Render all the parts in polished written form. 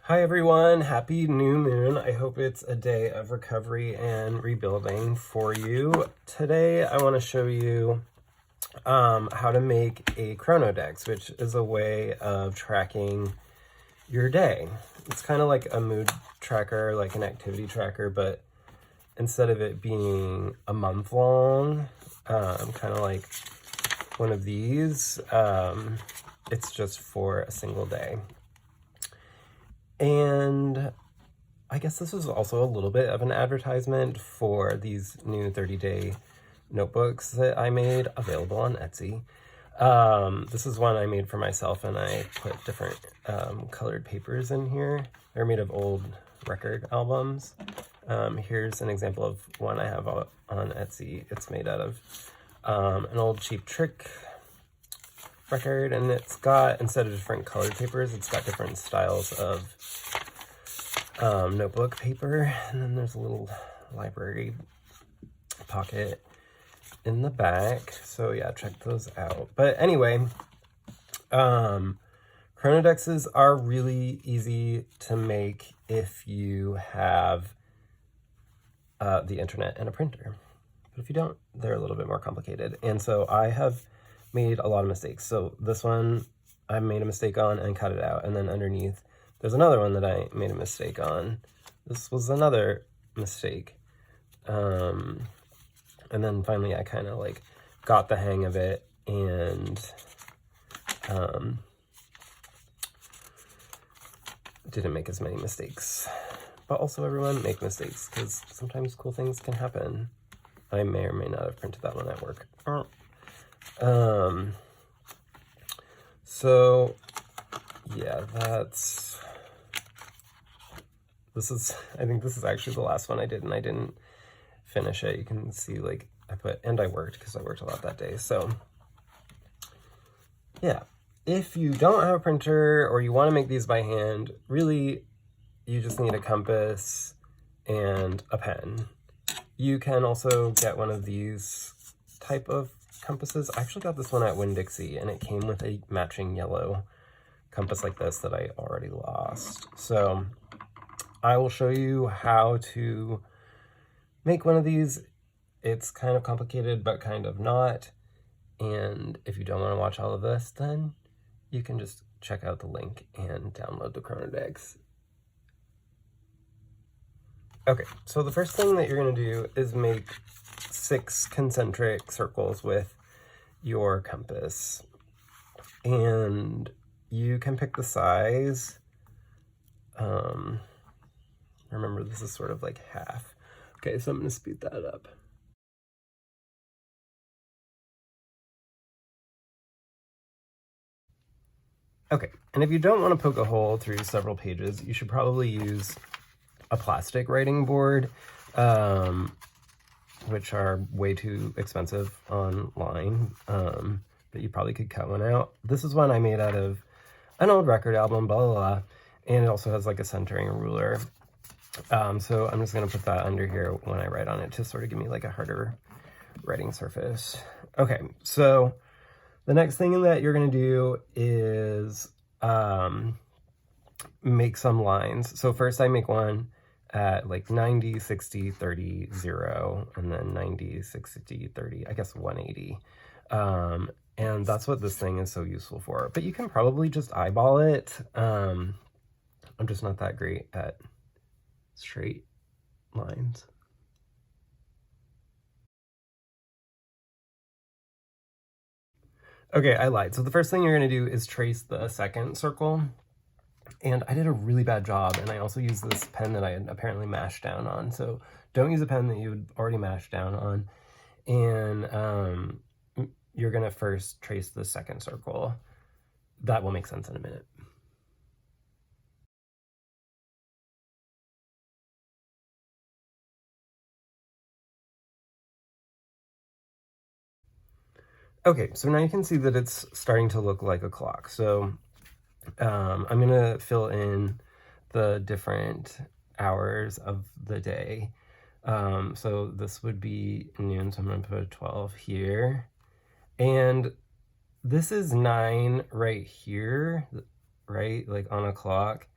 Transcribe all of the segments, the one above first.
Hi everyone, happy new moon. I hope it's a day of recovery and rebuilding for you. Today I want to show you how to make a Chronodex, which is a way of tracking your day. It's kind of like a mood tracker, like an activity tracker, but instead of it being a month long, kind of like one of these, it's just for a single day. And I guess this is also a little bit of an advertisement for these new 30-day notebooks that I made available on Etsy. This is one I made for myself, and I put different colored papers in here. They're made of old record albums. Here's an example of one I have on Etsy. It's made out of an old Cheap Trick record, and it's got, instead of different colored papers, it's got different styles of notebook paper. And then there's a little library pocket in the back, so yeah, check those out. But anyway, Chronodexes are really easy to make if you have the internet and a printer, but if you don't, they're a little bit more complicated. And so I have made a lot of mistakes. So this one I made a mistake on and cut it out, and then underneath there's another one that I made a mistake on. This was another mistake. And then finally I kind of like got the hang of it and didn't make as many mistakes. But also, everyone, make mistakes, because sometimes cool things can happen. I may or may not have printed that one at work. So yeah, I think this is actually the last one I did, and I didn't finish it. You can see, like, I worked, because I worked a lot that day. So yeah, if you don't have a printer or you want to make these by hand, really you just need a compass and a pen. You can also get one of these type of compasses. I actually got this one at Winn-Dixie, and it came with a matching yellow compass like this that I already lost. So I will show you how to make one of these. It's kind of complicated, but kind of not. And if you don't want to watch all of this, then you can just check out the link and download the Chronodex. Okay, so the first thing that you're going to do is make 6 concentric circles with your compass. And you can pick the size. Remember, this is sort of like half. Okay, so I'm going to speed that up. Okay, and if you don't want to poke a hole through several pages, you should probably use a plastic writing board, which are way too expensive online, but you probably could cut one out. This is one I made out of an old record album, blah, blah, blah, and it also has like a centering ruler. So I'm just going to put that under here when I write on it to sort of give me like a harder writing surface. Okay, so the next thing that you're going to do is make some lines. So first I make one at like 90, 60, 30, 0, and then 90, 60, 30, I guess 180. And that's what this thing is so useful for. But you can probably just eyeball it. I'm just not that great at straight lines. Okay, I lied. So the first thing you're going to do is trace the second circle. And I did a really bad job, and I also used this pen that I had apparently mashed down on. So don't use a pen that you would already mashed down on. And you're going to first trace the second circle. That will make sense in a minute. Okay, so now you can see that it's starting to look like a clock. So I'm going to fill in the different hours of the day. So this would be noon, so I'm going to put 12 here. And this is 9 right here, right? Like on a clock.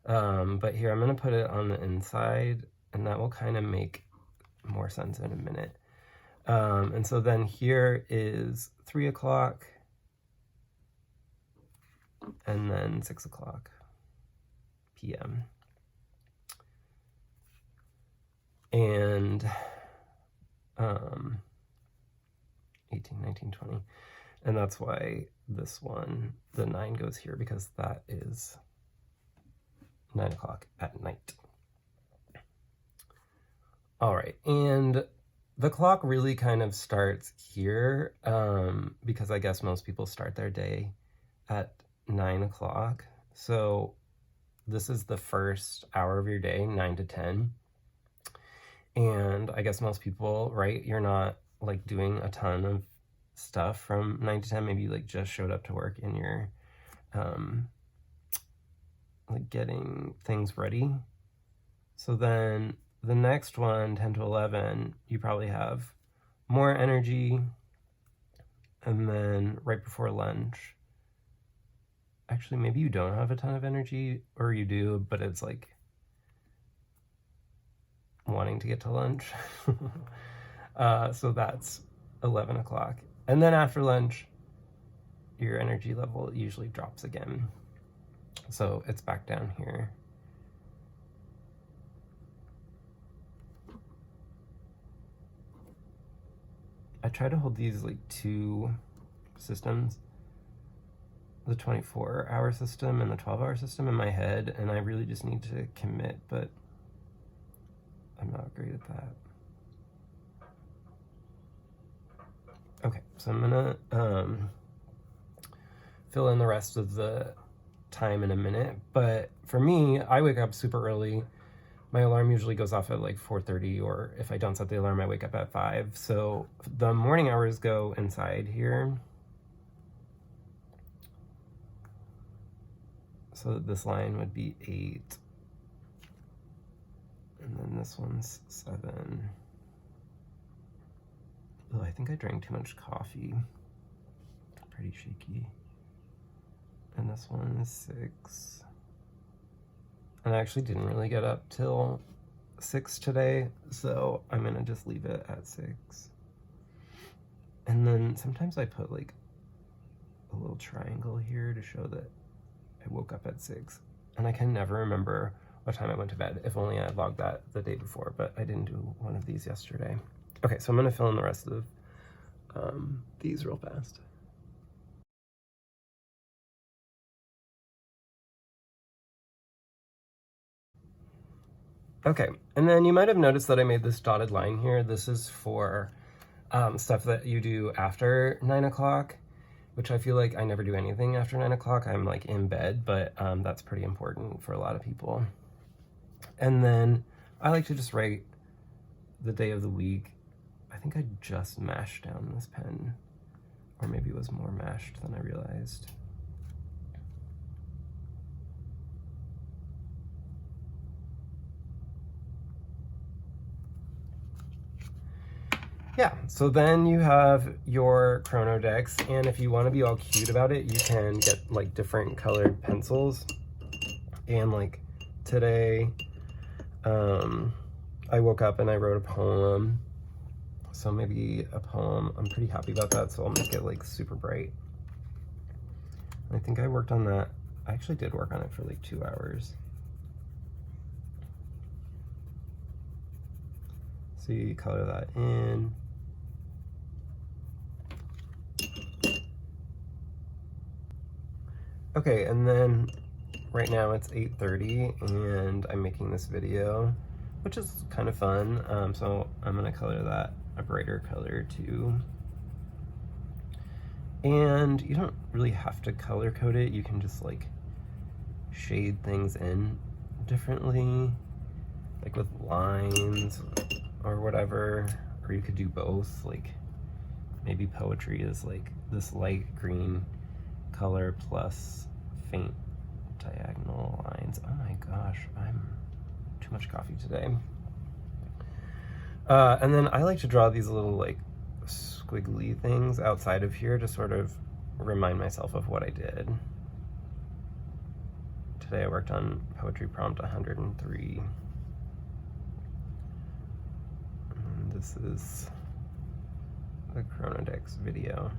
But here, I'm going to put it on the inside, and that will kind of make more sense in a minute. And so then here is 3 o'clock, and then 6 o'clock p.m. And 18, 19, 20. And that's why this one, the 9 goes here, because that is 9 o'clock at night. All right, and the clock really kind of starts here, because I guess most people start their day at 9 o'clock. So this is the first hour of your day, 9 to 10. And I guess most people, right, you're not like doing a ton of stuff from 9 to 10. Maybe you like just showed up to work and you're like getting things ready. So then the next one, 10 to 11, you probably have more energy. And then right before lunch, actually maybe you don't have a ton of energy, or you do, but it's like wanting to get to lunch. So that's 11 o'clock. And then after lunch, your energy level usually drops again. So it's back down here. I try to hold these like two systems, the 24-hour system and the 12-hour system in my head, and I really just need to commit, but I'm not great at that. Okay, so I'm gonna fill in the rest of the time in a minute, but for me, I wake up super early. My alarm usually goes off at like 4:30, or if I don't set the alarm, I wake up at 5. So the morning hours go inside here. So this line would be 8. And then this one's 7. Oh, I think I drank too much coffee. Pretty shaky. And this one is 6. And I actually didn't really get up till 6 today, so I'm gonna just leave it at 6. And then sometimes I put like a little triangle here to show that I woke up at 6. And I can never remember what time I went to bed. If only I had logged that the day before, but I didn't do one of these yesterday. Okay, so I'm gonna fill in the rest of these real fast. Okay, and then you might have noticed that I made this dotted line here. This is for stuff that you do after 9 o'clock, which I feel like I never do anything after 9 o'clock. I'm like in bed, but that's pretty important for a lot of people. And then I like to just write the day of the week. I think I just mashed down this pen, or maybe it was more mashed than I realized. Yeah, so then you have your Chronodex, and if you want to be all cute about it, you can get like different colored pencils. And like today, I woke up and I wrote a poem. So maybe a poem, I'm pretty happy about that, so I'll make it like super bright. I think I worked on that. I actually did work on it for like 2 hours. So you color that in. Okay, and then right now it's 8:30 and I'm making this video, which is kind of fun. So I'm gonna color that a brighter color too. And you don't really have to color code it. You can just like shade things in differently, like with lines or whatever, or you could do both. Like maybe poetry is like this light green color plus faint diagonal lines. Oh my gosh, I'm too much coffee today. And then I like to draw these little like squiggly things outside of here to sort of remind myself of what I did today I worked on poetry prompt 103. And this is the Chronodex video.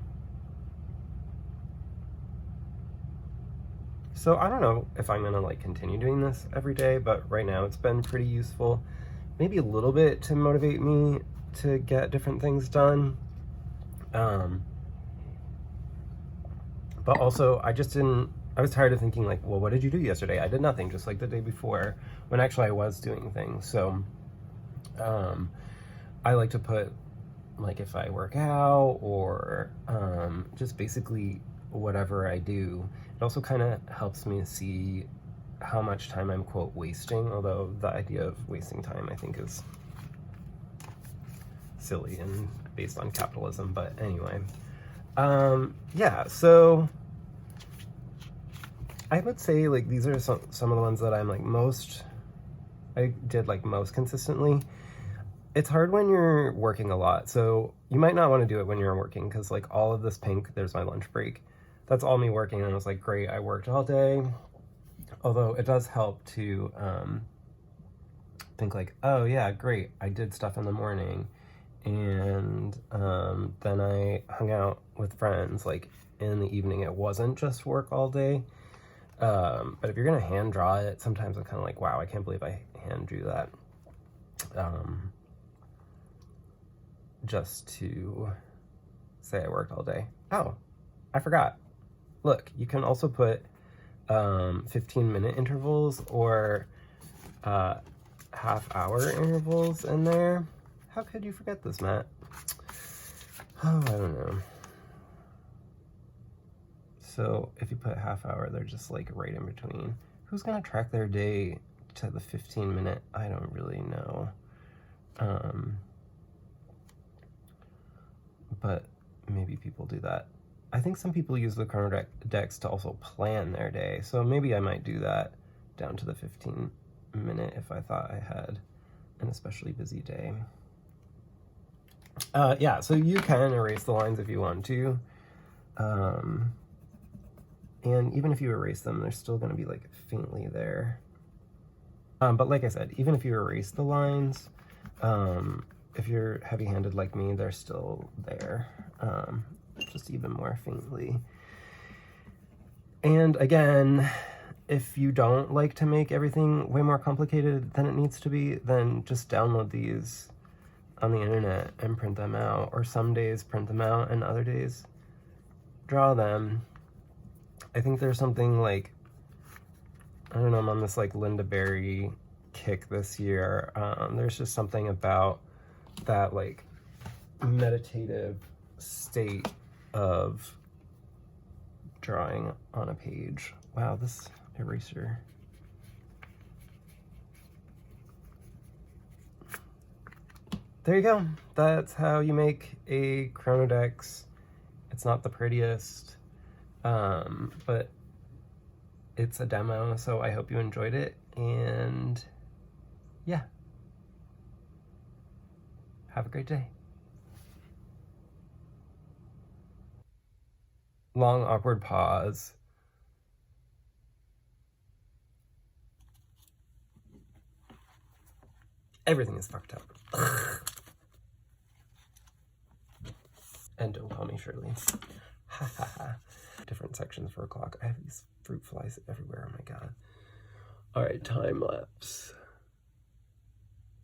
So I don't know if I'm gonna like continue doing this every day, but right now it's been pretty useful. Maybe a little bit to motivate me to get different things done. But also I was tired of thinking like, well, what did you do yesterday? I did nothing, just like the day before, when actually I was doing things. So I like to put, like, if I work out or just basically whatever I do, it also kind of helps me see how much time I'm, quote, wasting, although the idea of wasting time I think is silly and based on capitalism. But anyway, yeah, so I would say like these are some of the ones that I'm like I did like most consistently. It's hard when you're working a lot, so you might not want to do it when you're working, because like all of this pink, there's my lunch break, that's all me working, and I was like, great, I worked all day. Although it does help to think like, oh yeah, great, I did stuff in the morning, and then I hung out with friends like in the evening. It wasn't just work all day. But if you're gonna hand draw it, sometimes I'm kind of like, wow, I can't believe I hand drew that. Just to say I worked all day. Oh, I forgot. Look, you can also put 15-minute intervals or half-hour intervals in there. How could you forget this, Matt? Oh, I don't know. So if you put half hour, they're just like right in between. Who's gonna track their day to the 15-minute? I don't really know. But maybe people do that. I think some people use the Chronodex to also plan their day, so maybe I might do that down to the 15-minute if I thought I had an especially busy day. Yeah, so you can erase the lines if you want to. And even if you erase them, they're still going to be like faintly there. But like I said, even if you erase the lines, if you're heavy-handed like me, they're still there, just even more faintly. And again, if you don't like to make everything way more complicated than it needs to be, then just download these on the internet and print them out. Or some days print them out and other days draw them. I think there's something like, I don't know, I'm on this like Linda Berry kick this year. There's just something about that like meditative state of drawing on a page. Wow, this eraser. There you go. That's how you make a Chronodex. It's not the prettiest, but it's a demo, so I hope you enjoyed it, and yeah. Have a great day. Long, awkward pause. Everything is fucked up. And don't call me Shirley. Ha ha ha. Different sections for a clock. I have these fruit flies everywhere. Oh my god. Alright, time lapse.